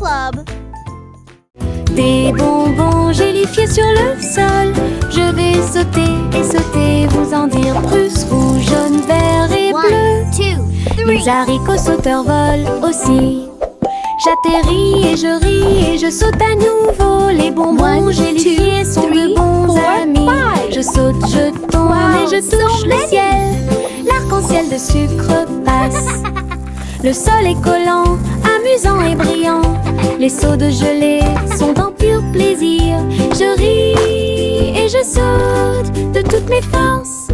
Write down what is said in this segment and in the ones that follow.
Club. Des bonbons gélifiés sur le sol. Je vais sauter et sauter, vous en dire plus. Rouge, jaune, vert et bleu. 1, 2, 3. Les haricots sauteurs volent aussi. J'atterris et je ris et je saute à nouveau. Les bonbons 1, gélifiés 2, sont de 3, bons 4, amis. 5. Je saute, je tourne et je touche le ciel. L'arc-en-ciel de sucre passe. Le sol est collant, amusant et brillant. Les seaux de gelée sont un pur plaisir. Je ris et je saute de toutes mes forces.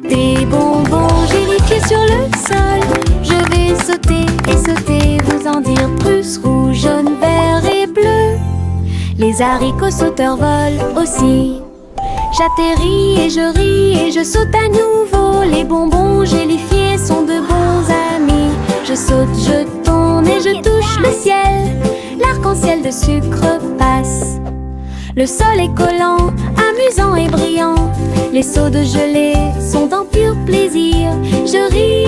Des bonbons gélifiés sur le sol. Je vais sauter et sauter, vous en dire plus. Rouge, jaune, vert et bleu. Les haricots sauteurs volent aussi. J'atterris et je ris et je saute à nouveau. Les bonbons gélifiés sont de bons amis. Je saute, je tourne et je touche le ciel. L'arc-en-ciel de sucre passe. Le sol est collant, amusant et brillant. Les seaux de gelée sont un pur plaisir. Je ris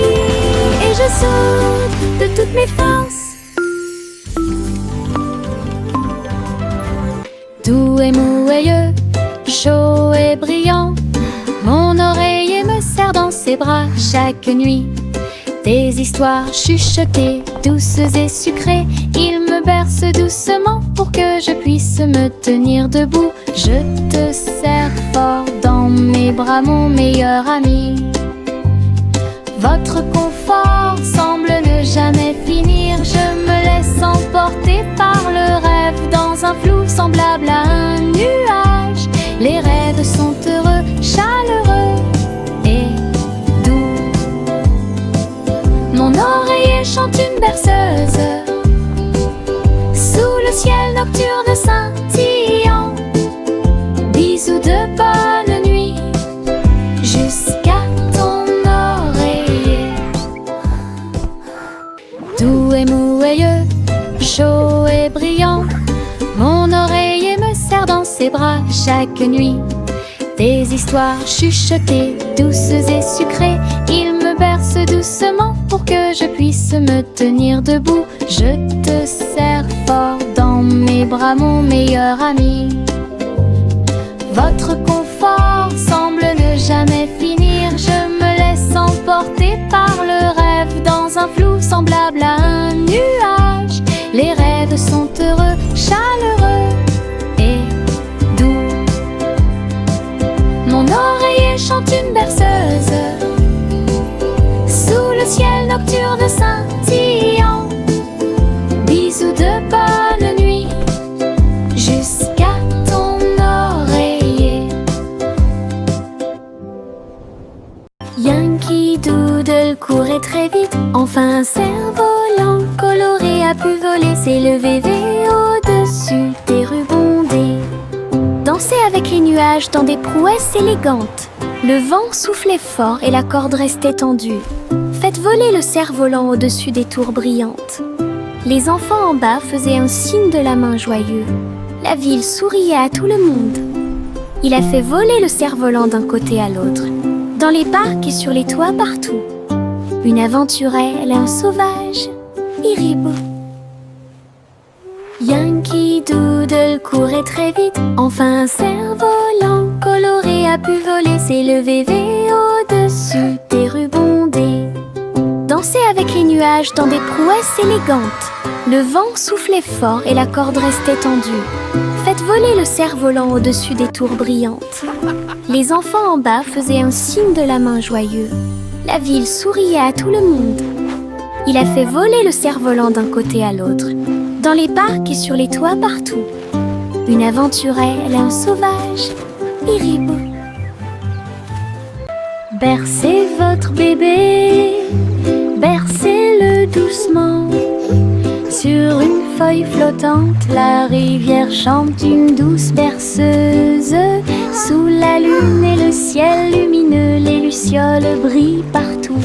et je saute de toutes mes forces. Doux et moelleux, chaud et brillant, mon oreiller me serre dans ses bras chaque nuit. Des histoires chuchotées, douces et sucrées, il me berce doucement pour que je puisse me tenir debout. Je te serre fort dans mes bras, mon meilleur ami. Votre confort semble ne jamais finir. Je me laisse emporter par le rêve dans un flou semblable à un nuage. Les rêves sont heureux, chaleureux et doux. Mon oreiller chante une berceuse sous le ciel nocturne scintillant. Bisous de bonne nuit jusqu'à ton oreiller. Doux et moelleux, chaud et brillant, mon oreiller me serre dans ses bras chaque nuit. Des histoires chuchotées, douces et sucrées, il me berce doucement pour que je puisse me tenir debout. Je te serre fort dans mes bras, mon meilleur ami. Votre confort semble ne jamais finir. Je me laisse emporter par le rêve dans un flou semblable à un nuage. Les rêves sont heureux, chaleureux et doux. Mon oreiller chante une berceuse sous le ciel nocturne scintillant. Bisous de bonne nuit jusqu'à ton oreiller. Yankee Doodle courait très vite. Enfin un cerf-volant coloré a pu voler, s'élever au-dessus des rubans bondés. Danser avec les nuages dans des prouesses élégantes. Le vent soufflait fort et la corde restait tendue. Faites voler le cerf-volant au-dessus des tours brillantes. Les enfants en bas faisaient un signe de la main joyeux. La ville souriait à tout le monde. Il a fait voler le cerf-volant d'un côté à l'autre, dans les parcs et sur les toits partout. Une aventurelle et un sauvage, Iribo. Yankee Doodle courait très vite. Enfin un cerf-volant coloré a pu voler, s'élever au-dessus des rubans bondés. Danser avec les nuages dans des prouesses élégantes. Le vent soufflait fort et la corde restait tendue. Faites voler le cerf-volant au-dessus des tours brillantes. Les enfants en bas faisaient un signe de la main joyeux. La ville souriait à tout le monde. Il a fait voler le cerf-volant d'un côté à l'autre, dans les parcs et sur les toits partout. Une aventurelle et un sauvage, Iribo. Bercez votre bébé, bercez-le doucement. Sur une feuille flottante, la rivière chante une douce berceuse. Sous la lune et le ciel lumineux, les lucioles brillent partout.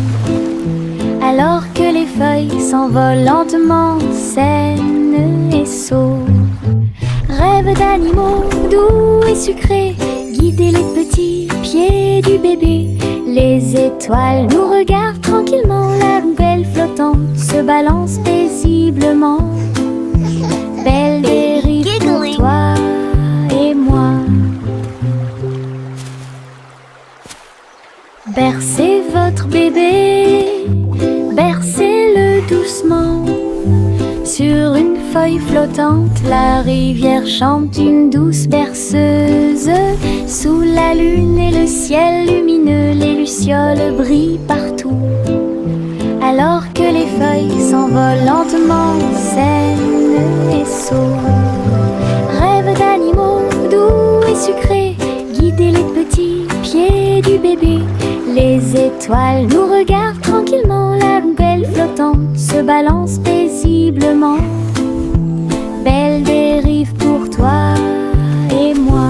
Alors que les feuilles s'envolent lentement, saines et sauves. Rêve d'animaux doux et sucrés, guider les petits pieds du bébé. Les étoiles nous regardent tranquillement, la poubelle flotte flottante se balance paisiblement. Belle dérive pour toi et moi. Bercez votre bébé, bercez-le doucement. Sur une feuille flottante, la rivière chante une douce berceuse. Sous la lune et le ciel lumineux, les lucioles brillent partout. Alors que les feuilles s'envolent lentement, saines et sauves. Rêve d'animaux doux et sucrés, guider les petits pieds du bébé. Les étoiles nous regardent tranquillement, la belle flottante se balance paisiblement. Belle dérive pour toi et moi.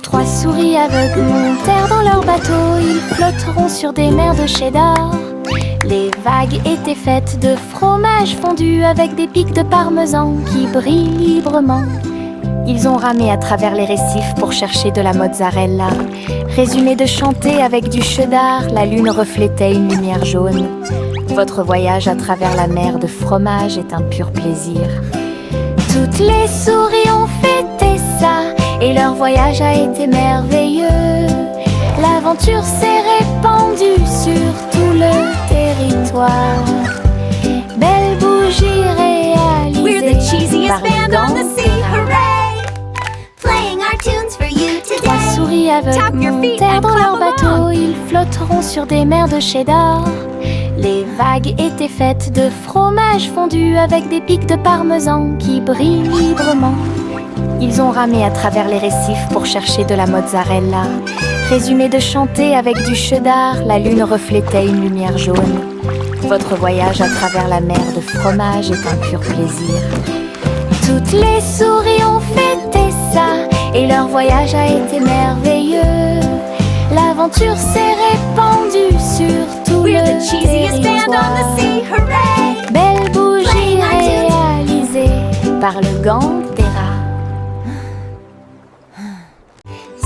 Trois souris aveugles montèrent dans leur bateau, ils flotteront sur des mers de cheddar. Les vagues étaient faites de fromage fondu avec des pics de parmesan qui brillent librement. Ils ont ramé à travers les récifs pour chercher de la mozzarella. Résumé de chanter avec du cheddar, la lune reflétait une lumière jaune. Votre voyage à travers la mer de fromage est un pur plaisir. Toutes les souris ont fêté ça et leur voyage a été merveilleux. L'aventure s'est répandue sur tout le territoire. Belle bougie réalisée. We're the cheesiest par band on the sea, Gantera. hooray! Playing our tunes for you Trois today. souris aveugles Tap your feet montèrent and dans leur clap bateau, along. ils flotteront sur des mers de cheddar. Les vagues étaient faites de fromage fondu avec des pics de parmesan qui brillent librement. Ils ont ramé à travers les récifs pour chercher de la mozzarella. Résumé de chanter avec du cheddar, la lune reflétait une lumière jaune. Votre voyage à travers la mer de fromage est un pur plaisir. Toutes les souris ont fêté ça et leur voyage a été merveilleux. L'aventure s'est répandue sur tout We're le the cheesiest band on the territoire. sea, hooray! Belle bougie Playing our tunes. réalisée par le Gantera.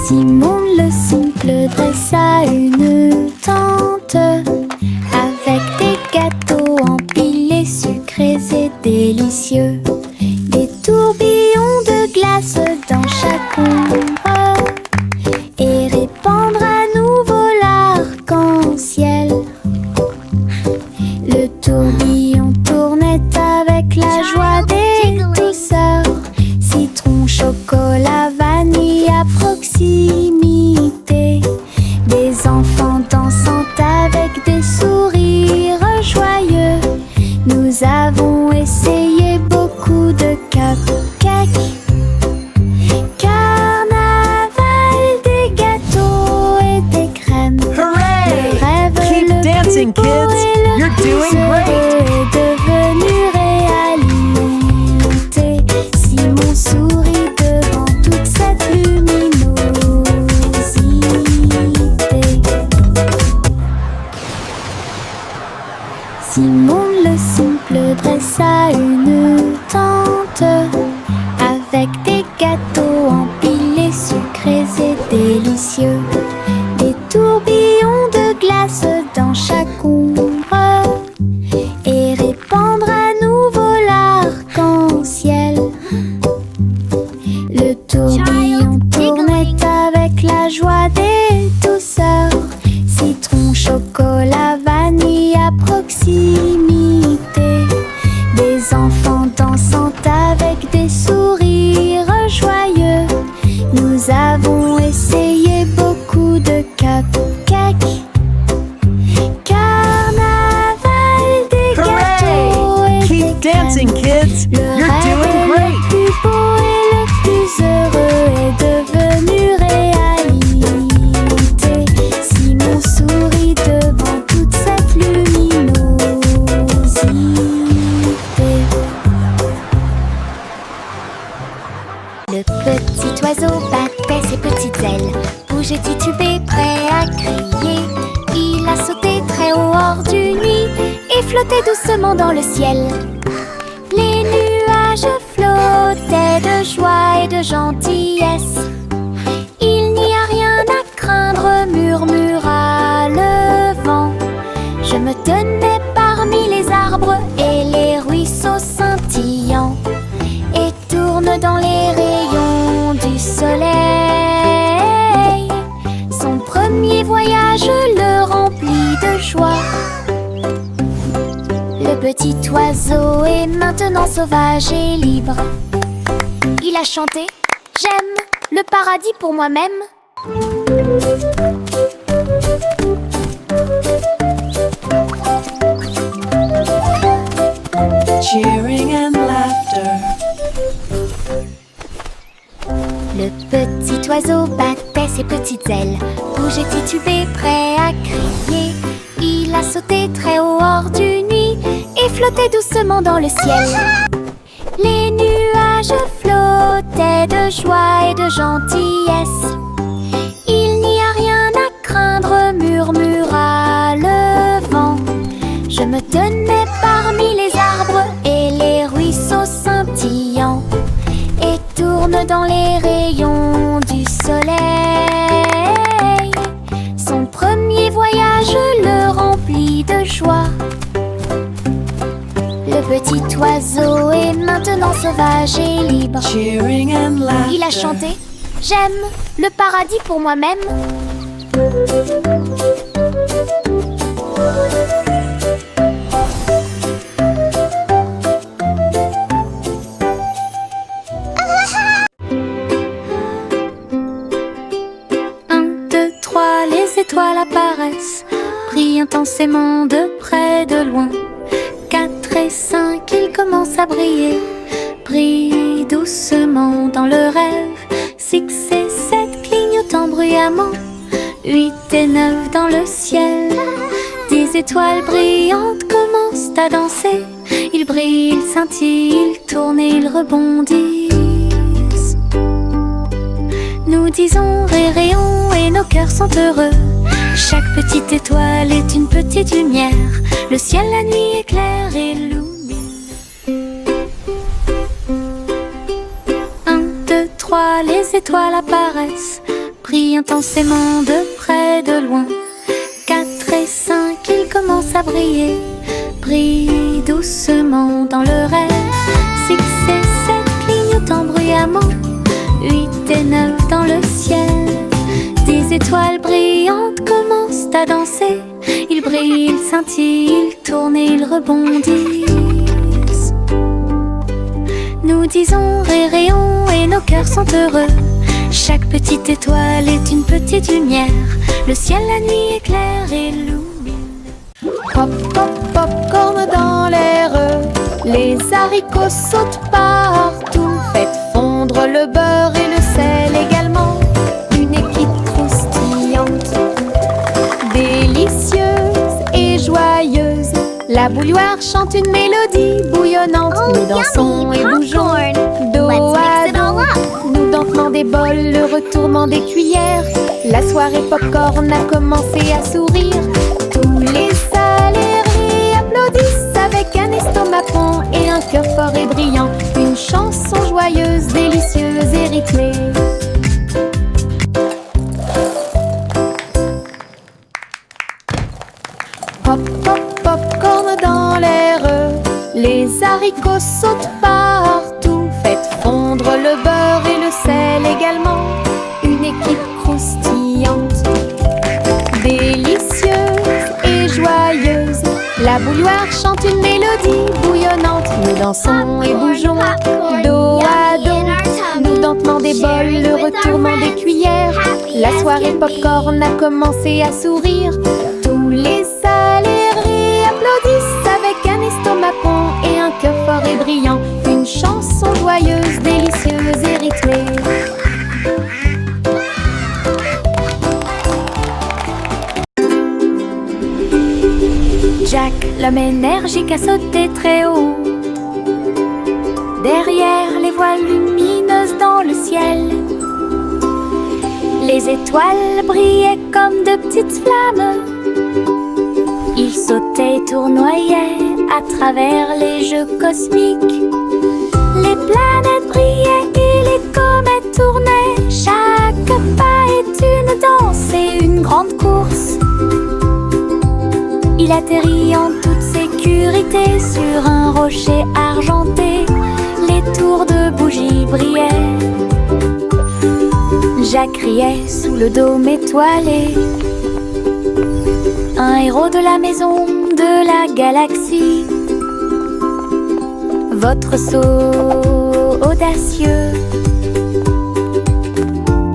Simon le simple dressa une tente avec des gâteaux empilés, sucrés et délicieux. Des tourbillons de glace dans chaque ombre et répandre à nouveau l'arc-en-ciel. Le tourbillon tournait avec la joie des douceurs. Citron, chocolat, vanille à proximité. Des enfants dansant avec des sourires joyeux. Nous avons essayé beaucoup de cupcakes. Carnaval, des gâteaux et des crèmes. Hooray! Le rêve Keep le dancing, plus beau kids. et le You're plus doing great. heureux est devenu réalité. Simon sourit devant toute cette luminosité. Simon le simple dressa une tente avec des gâteaux empilés, sucrés et délicieux. Des tourbillons de glace dans chaque ombre et répandre à nouveau l'arc-en-ciel. Le tourbillon tournait avec la joie des douceurs. Citron, chocolat, vanille à proximité. Des enfants dansant avec des sourires joyeux. Nous avons essayé beaucoup de cupcakes. Carnaval, des gâteaux et Keep des dancing, crèmes. kids. Le You're rêve doing le great. plus beau et le plus heureux est devenu réalité. Simon sourit devant toute cette luminosité. Le petit oiseau battait ses petites ailes, bougeait, titubé, prêt à crier. Il a sauté très haut hors du nid et flottait doucement dans le ciel. Les nuages flottaient de joie et de gentillesse. Il n'y a rien à craindre, murmura le joie. Le petit oiseau est maintenant sauvage et libre. Il a chanté « J'aime le paradis pour moi-même ». Cheering and laughter. Le petit oiseau battait ses petites ailes, bougeait titubé, prêt à crier. Il a sauté très haut hors du nuit et flottait doucement dans le ciel. Les nuages flottaient de joie et de gentillesse. Il n'y a rien à craindre, murmura le vent. Je me tenais parmi les arbres et les ruisseaux scintillants et tourne dans les rayons du soleil. Son premier voyage le remplit de joie. Le petit oiseau est maintenant sauvage et libre. Cheering and laughter. Il a chanté « J'aime le paradis pour moi-même ». Les étoiles apparaissent, brillent intensément de près, de loin. 4 et 5, ils commencent à briller, brillent doucement dans le rêve. 6 et 7 clignotant bruyamment, 8 et 9 dans le ciel. 10 étoiles brillantes commencent à danser. Ils brillent, ils scintillent, ils tournent et ils rebondissent. Nous disons rayons et nos cœurs sont heureux. Chaque petite étoile est une petite lumière. Le ciel la nuit éclaire et illumine. 1, 2, 3, les étoiles apparaissent, brillent intensément de près, de loin. 4 et 5, ils commencent à briller, brillent doucement dans le rêve. 6 et 7 clignotant bruyamment, 8 et 9 dans le ciel. 10 étoiles brillantes commencent à danser. Ils brillent, ils scintillent, ils tournent et ils rebondissent. Nous disons rayons et nos cœurs sont heureux. Chaque petite étoile est une petite lumière. Le ciel la nuit éclaire et illumine. Pop, pop, popcorn dans l'air. Les haricots sautent partout. Faites fondre le beurre et le sel également. Une équipe croustillante, délicieuse et joyeuse. La bouilloire chante une mélodie bouillonnante. Nous dansons et bougeons dos à dos. Nous dentement des bols, le retournement des cuillères. La soirée popcorn a commencé à sourire. Tous les salariés applaudissent avec un estomac rond et un cœur fort et brillant. Une chanson joyeuse, délicieuse et rythmée. Pop, pop, popcorn dans l'air. Les haricots sautent partout. Faites fondre le beurre et le sel également. Une équipe croustillante, délicieuse et joyeuse. La bouilloire chante une mélodie bouillonnante. Nous dansons et bougeons dos à dos. Nous dentement des bols, le retournement des cuillères. La soirée popcorn a commencé à sourire. Tous les salariés applaudissent avec un estomac rond et un cœur fort et brillant. Une chanson joyeuse, délicieuse et rythmée. Jack, l'homme énergique, a sauté très haut. Derrière les voiles lumineuses dans le ciel, les étoiles brillaient comme de petites flammes. Il sautait et tournoyait à travers les jeux cosmiques. Les planètes brillaient et les comètes tournaient. Chaque pas est une danse et une grande course. Il atterrit en toute sécurité sur un rocher argenté. Les tours de bougies brillaient. Jack riait sous le dôme étoilé. Un héros de la maison de la galaxie. Votre saut audacieux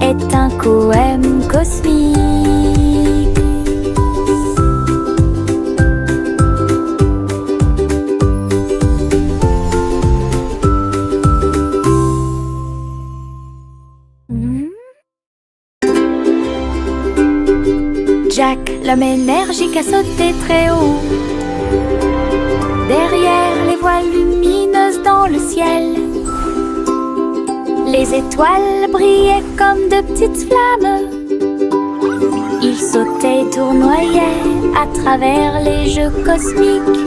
est un poème cosmique. Jack, l'homme énergique, a sauté très haut. Derrière les voiles lumineuses dans le ciel, les étoiles brillaient comme de petites flammes. Il sautait et tournoyait à travers les jeux cosmiques.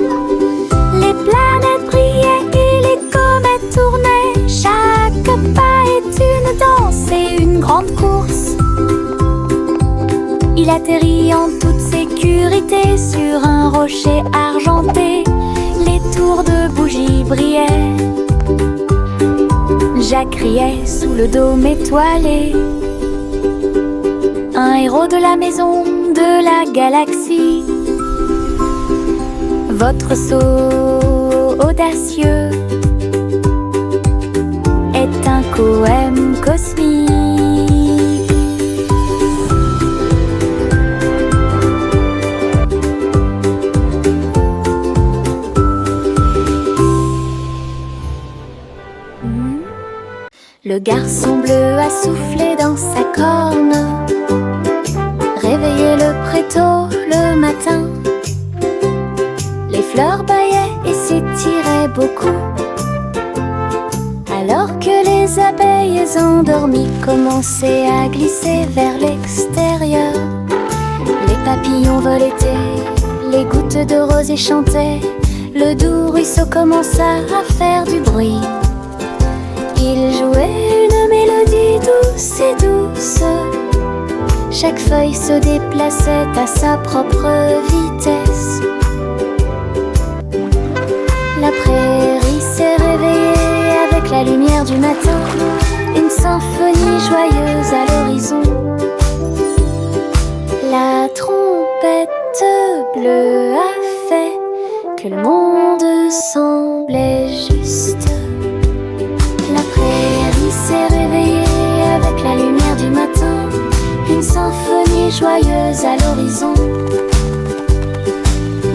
Les planètes brillaient et les comètes tournaient. Chaque pas est une danse et une grande course. Il atterrit en toute sécurité sur un rocher argenté. Les tours de bougies brillaient. Jack riait sous le dôme étoilé. Un héros de la maison de la galaxie. Votre saut audacieux est un poème cosmique. Le garçon bleu a soufflé dans sa corne, réveillé le prétôt le matin. Les fleurs bâillaient et s'étiraient beaucoup, alors que les abeilles endormies commençaient à glisser vers l'extérieur. Les papillons voletaient, les gouttes de rosée chantaient. Le doux ruisseau commença à faire du bruit. Il jouait une mélodie douce et douce. Chaque feuille se déplaçait à sa propre vitesse. La prairie s'est réveillée avec la lumière du matin. Une symphonie joyeuse à l'horizon. La trompette bleue a fait que le monde semblait juste. La prairie s'est réveillée avec la lumière du matin. Une symphonie joyeuse à l'horizon.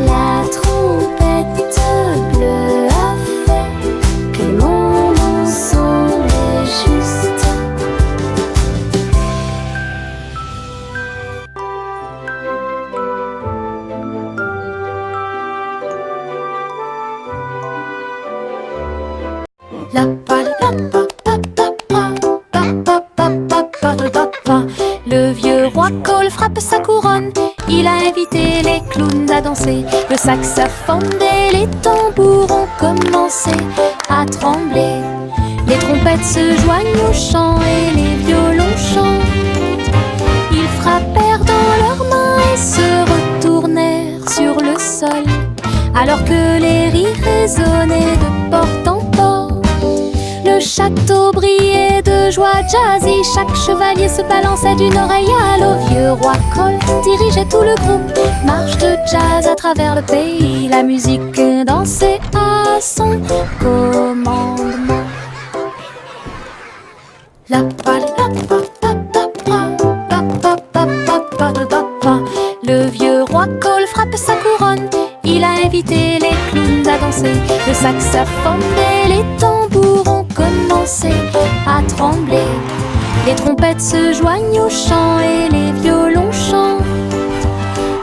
La trompette bleue a fait que le monde semblait juste. Le vieux roi Cole frappe sa couronne. Il a invité les clowns à danser. Le saxophone et les tambours ont commencé à trembler. Les trompettes se joignent au chant et les violons chantent. Ils frappèrent dans leurs mains et se retournèrent sur le sol, alors que les rires résonnaient de porte en porte. Le château brillait de joie jazzy. Chaque chevalier se balançait d'une oreille à l'autre. Vieux roi Cole dirigeait tout le groupe. Marche de jazz à travers le pays. La musique dansait à son commandement. Le vieux roi Cole frappe sa couronne. Il a invité les clowns à danser. Le saxophone et les tambours ont commencé à trembler. Les trompettes se joignent au chant et les violons chantent.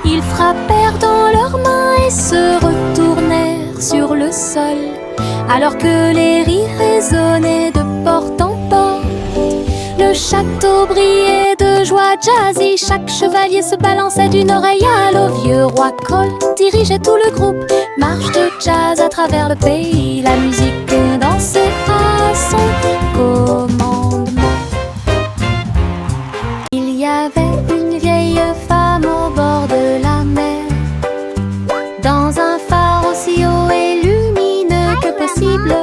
Ils frappèrent dans leurs mains et se retournèrent sur le sol, alors que les rires résonnaient de porte en porte. Le château brillait de joie jazzy. Chaque chevalier se balançait d'une oreille à l'autre. Vieux roi Cole dirigeait tout le groupe. Marche de jazz à travers le pays. La musique dansait à son commandement. Il y avait une vieille femme au bord de la mer, dans un phare aussi haut et lumineux que possible.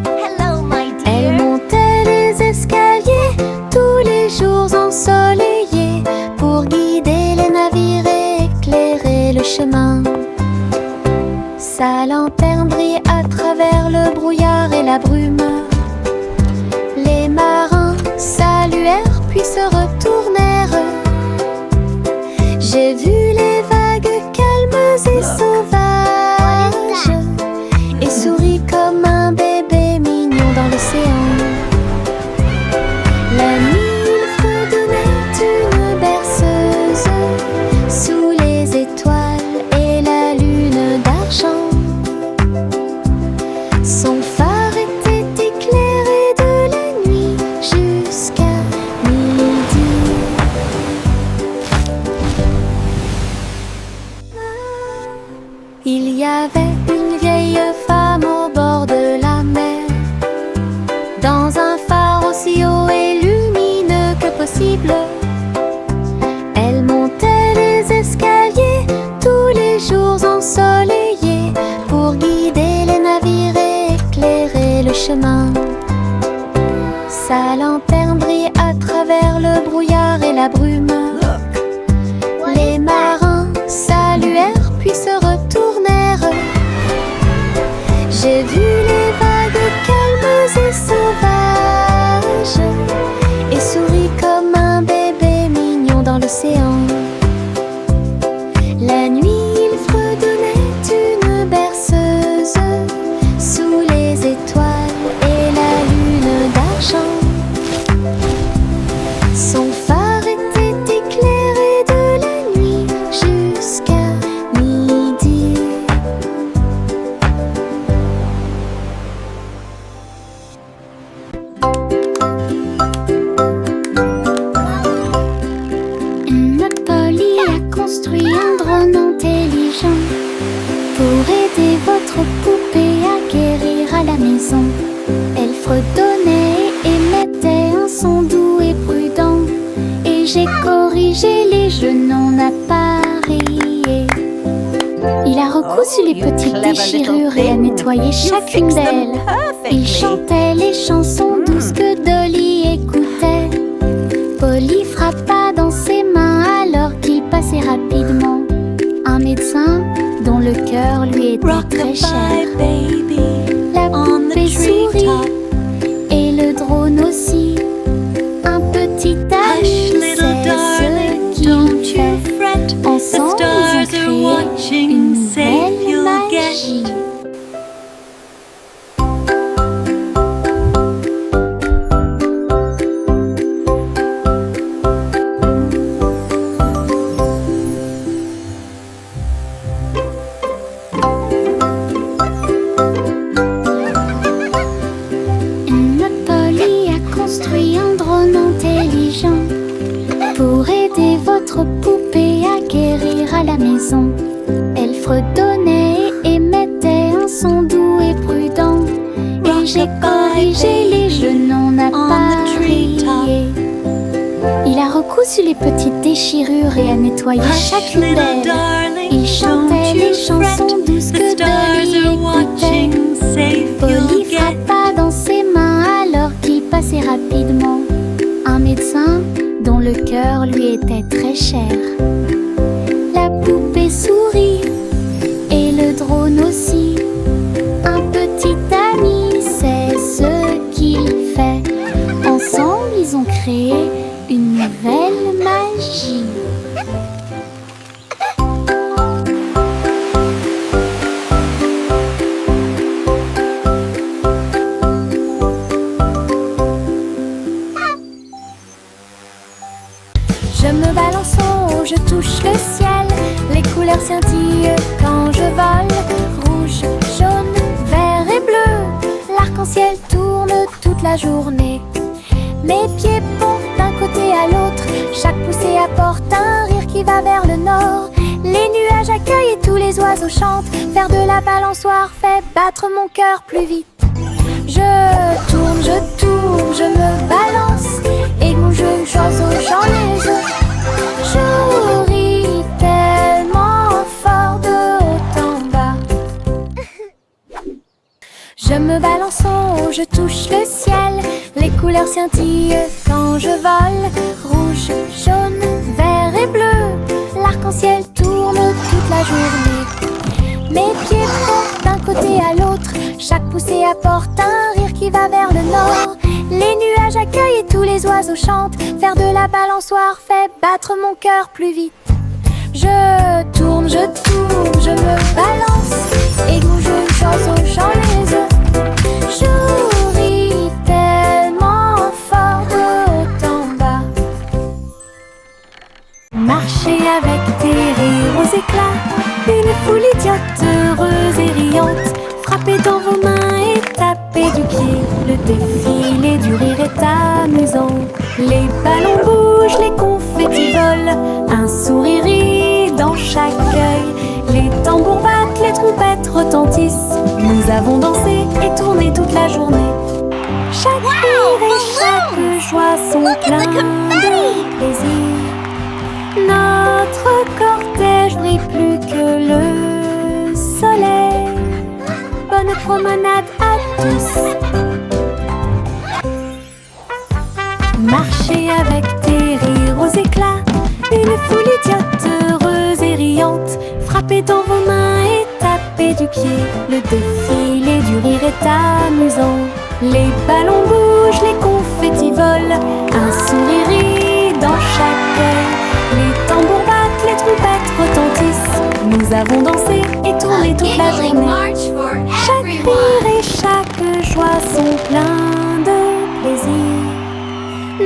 Hello, my Elle dear. montait les escaliers tous les jours ensoleillés pour guider les navires et éclairer le chemin. Sa lanterne brille à travers le brouillard et la brume. Les marins saluèrent puis se retournèrent. J'ai vu les vagues calmes et sauvages et souris comme un bébé mignon dans l'océan. La nuit, il fredonnait une berceuse sous les étoiles et la lune d'argent. Son phare était éclairé de la nuit jusqu'à midi. Il y avait une vieille femme au bord de la mer, dans un phare aussi haut et lumineux que possible. Elle montait les escaliers tous les jours ensoleillés pour guider les navires et éclairer le chemin. Sa lanterne brille à travers le brouillard et la brume. Les marins saluèrent puis se retournèrent. J'ai vu les vagues calmes et sauvages et souris comme un bébé mignon dans l'océan. La nuit, il fredonnait une berceuse sous les étoiles et la lune d'argent. Son phare était éclairé de la nuit jusqu'à midi. Notre Polly a construit un drone intelligent pour aider votre poupée à guérir à la maison. Elle fredonnait et émettait un son doux et prudent, et j'ai corrigé les jeux non appareillés. Il a recousu les petites déchirures et a nettoyé chacune d'elles. Il chantait les chansons douces que Dolly écoutait. Polly frappa dans ses mains alors qu'il passait rapidement. Un médecin dont le cœur lui était très cher. baby, La on the poupée sourit treetop. et le drone aussi. Un petit Hush, ami little sait darling, ce don't qu'il you fait. fret. The Ensemble, stars ils are ont créé watching, une safe nouvelle you'll magie. get. Notre Polly a construit un drone intelligent pour aider votre poupée à guérir à la maison. Elle fredonnait et émettait un son doux et prudent, et j'ai corrigé les jeux non appareillés. Il a recousu les petites déchirures et a nettoyé Hush, chacune little d'elles. darling, Il chantait don't les you chansons fret. douces The que stars Dolly are écoutait. watching, safe Polly you'll get. frappa dans ses mains alors qu'il passait rapidement. Un médecin dont le cœur lui était très cher. La poupée sourit et le drone aussi. Un petit ami sait ce qu'il fait. Ensemble, ils ont créé une nouvelle magie. Je me balance en haut, je touche le ciel. Les couleurs scintillent quand je vole. Rouge, jaune, vert et bleu. L'arc-en-ciel tourne toute la journée. Mes pieds pompent d'un côté à l'autre. Chaque poussée apporte un rire qui va vers le nord. Les nuages accueillent et tous les oiseaux chantent. Faire de la balançoire fait battre mon cœur plus vite. Je tourne, je me balance. Et mon jeu d'oiseau, j'en ai jeu. Je ris tellement fort de haut en bas. Je me balance en haut, je touche le ciel. Les couleurs scintillent quand je vole. Rouge, jaune, vert et bleu. L'arc-en-ciel tourne toute la journée. pousser apporte un rire qui va vers le nord. Les nuages accueillent et tous les oiseaux chantent. Faire de la balançoire fait battre mon cœur plus vite. Je tourne, je me balance. Et d'où je chante au chant les œufs. Je ris tellement fort de haut en bas. Marchez avec des rires aux éclats, une foule idiote, heureuse et riante. Frappez dans vos mains et tapez du pied. Le défilé du rire est amusant. Les ballons bougent, les confettis volent. Un sourire rit dans chaque œil. Les tambours battent, les trompettes retentissent. Nous avons dansé et tourné toute la journée. Chaque rire et chaque joie sont pleins de plaisir. Notre cortège brille plus que le soleil. Bonne promenade à tous. Marchez avec des rires aux éclats, une foule idiote, heureuse et riante. Frappez dans vos mains et tapez du pied. Le défilé du rire est amusant. Les ballons bougent, les confettis volent. Un sourire rit dans chaque œil. Les tambours battent, les trompettes retentissent. Nous avons dansé et tourné toute la journée. Chaque rire et chaque joie sont pleins de plaisir.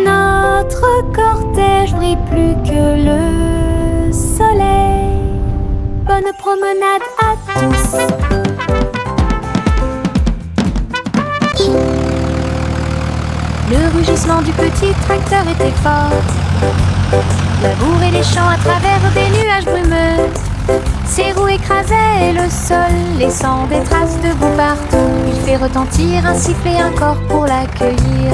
Notre cortège brille plus que le soleil. Bonne promenade à tous. Le rugissement du petit tracteur était fort. Labour et les champs à travers des nuages brumeux. Ses roues écrasaient le sol, laissant des traces de boue partout. Il fait retentir un sifflet, un corps pour l'accueillir.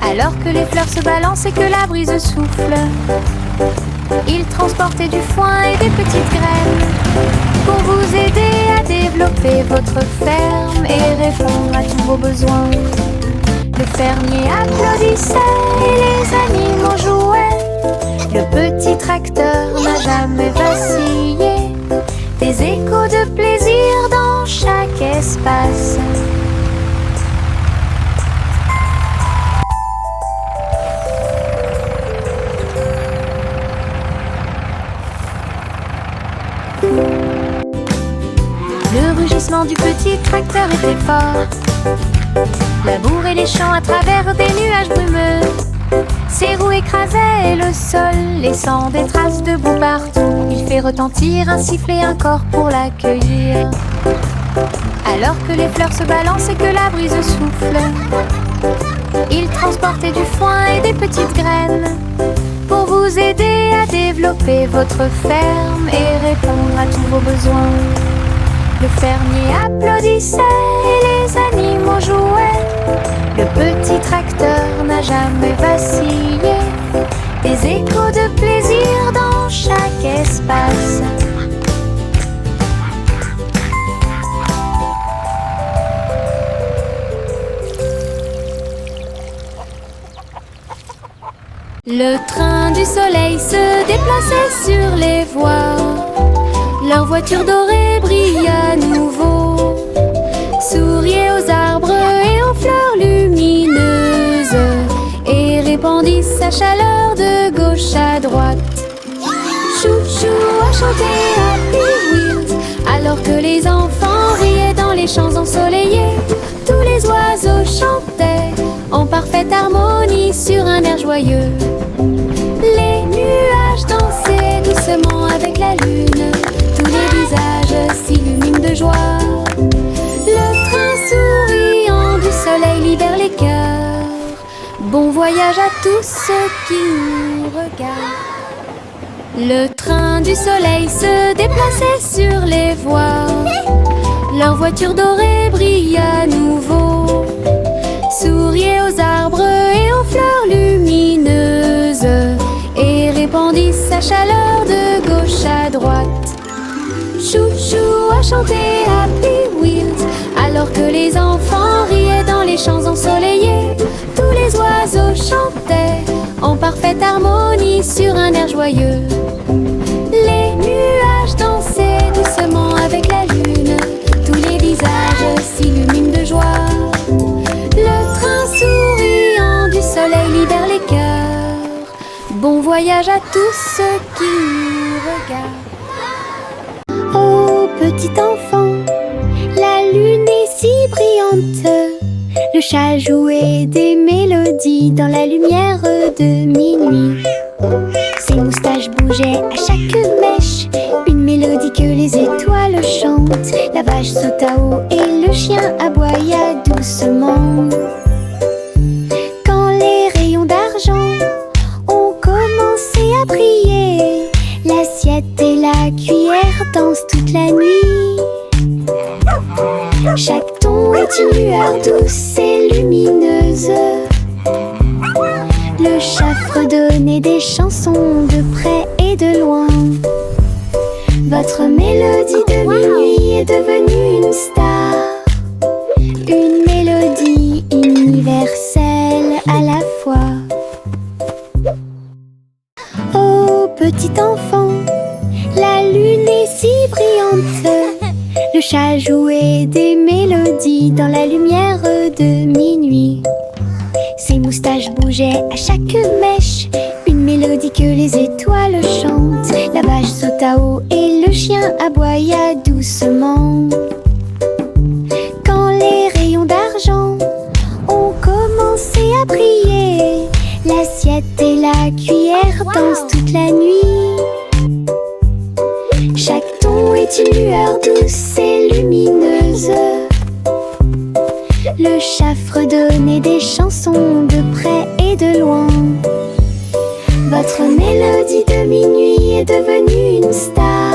Alors que les fleurs se balancent et que la brise souffle, il transportait du foin et des petites graines pour vous aider à développer votre ferme et répondre à tous vos besoins. Le fermier applaudissait et les animaux jouaient. Le petit tracteur n'a jamais vacillé. Des échos de plaisir dans chaque espace. Le rugissement du petit tracteur était fort. Labour et les champs à travers des nuages brumeux. Ses roues écrasaient le sol, laissant des traces de boue partout. Il fait retentir un sifflet, un corps pour l'accueillir. Alors que les fleurs se balancent et que la brise souffle, il transportait du foin et des petites graines pour vous aider à développer votre ferme et répondre à tous vos besoins. Le fermier applaudissait et les animaux jouaient. Le petit tracteur n'a jamais vacillé. Des échos de plaisir dans chaque espace. Le train du soleil se déplaçait sur les voies. Leur voiture dorée brille à nouveau. Souriait aux arbres et aux fleurs lumineuses et répandit sa chaleur de gauche à droite. Chou-chou a chanté Happy Wheels alors que les enfants riaient dans les champs ensoleillés. Tous les oiseaux chantaient en parfaite harmonie sur un air joyeux. Les nuages dansaient doucement avec la lune. Tous les visages s'illuminent de joie. Le train souriant du soleil libère les cœurs. Bon voyage à tous ceux qui nous regardent. Le train du soleil se déplaçait sur les voies. Leur voiture dorée brille à nouveau. Souriait aux arbres et aux fleurs lumineuses et répandit sa chaleur de gauche à droite. Chou-chou a chanté Happy Wheels alors que les enfants riaient dans les champs ensoleillés. Tous les oiseaux chantaient en parfaite harmonie sur un air joyeux. Les nuages dansaient doucement avec la lune. Tous les visages s'illuminaient voyage à tous ceux qui nous regardent. Oh petit enfant, la lune est si brillante. Le chat jouait des mélodies dans la lumière de minuit. Ses moustaches bougeaient à chaque mèche, une mélodie que les étoiles chantent. La vache sauta haut et le chien aboya doucement. Quand les rayons d'argent ont commencé à briller, l'assiette et la cuillère dansent toute la nuit. Chaque ton est une lueur douce et lumineuse. Le chat fredonnait des chansons de près et de loin. Votre mélodie de minuit est devenue une star, une mélodie universelle à la fois. Oh petit enfant, la lune est si brillante. Le chat jouait des mélodies dans la lumière de minuit. Ses moustaches bougeaient à chaque mèche, une mélodie que les étoiles chantent. La vache sauta haut et le chien aboya doucement. Quand les rayons d'argent ont commencé à briller, l'assiette et la cuillère dansent toute la nuit. Chaque ton est une lueur douce et lumineuse. Le chat fredonnait des chansons de près et de loin. Votre mélodie de minuit est devenue une star,